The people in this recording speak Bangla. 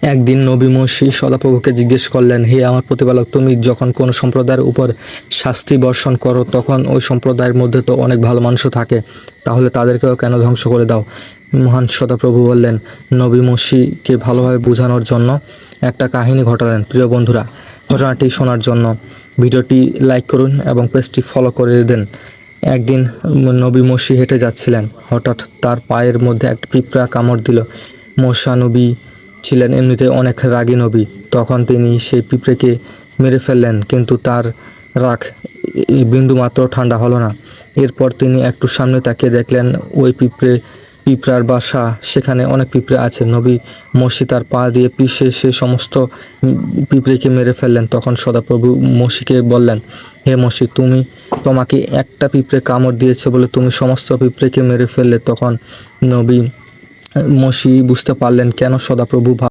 একদিন নবী মসি সদাপ্রভুকে জিজ্ঞেস করলেন, হে আমার প্রতিপালক, তুমি যখন কোনো সম্প্রদায়ের উপর শাস্তি বর্ষণ করো তখন ওই সম্প্রদায়ের মধ্যে তো অনেক ভালো মানুষও থাকে, তাহলে তাদেরকেও কেন ধ্বংস করে দাও? মহান সদাপ্রভু বললেন, নবী মসিকে ভালোভাবে বোঝানোর জন্য একটা কাহিনী ঘটালেন। প্রিয় বন্ধুরা, ঘটনাটি শোনার জন্য ভিডিওটি লাইক করুন এবং পেজটি ফলো করে দেন। একদিন নবী মসি হেঁটে যাচ্ছিলেন, হঠাৎ তার পায়ের মধ্যে একটা পিঁপড়া কামড় দিল। মশা নবী ছিলেন এমনিতে অনেক রাগী নবী, তখন তিনি সেই পিঁপড়েকে মেরে ফেললেন, কিন্তু তার রাগ বিন্দুমাত্র ঠান্ডা হলো না। এরপর তিনি একটু সামনে তাকিয়ে দেখলেন ওই পিঁপড়ার বাসা, সেখানে অনেক পিঁপড়ে আছে। নবী মসি তার পা দিয়ে পিষে সে সমস্ত পিঁপড়েকে মেরে ফেললেন। তখন সদাপ্রভু মসিকে বললেন, হে মসি, তোমাকে একটা পিঁপড়ে কামড় দিয়েছে বলে তুমি সমস্ত পিঁপড়েকে মেরে ফেললে। তখন নবী মসি বুঝতে পারলেন কেন সদাপ্রভু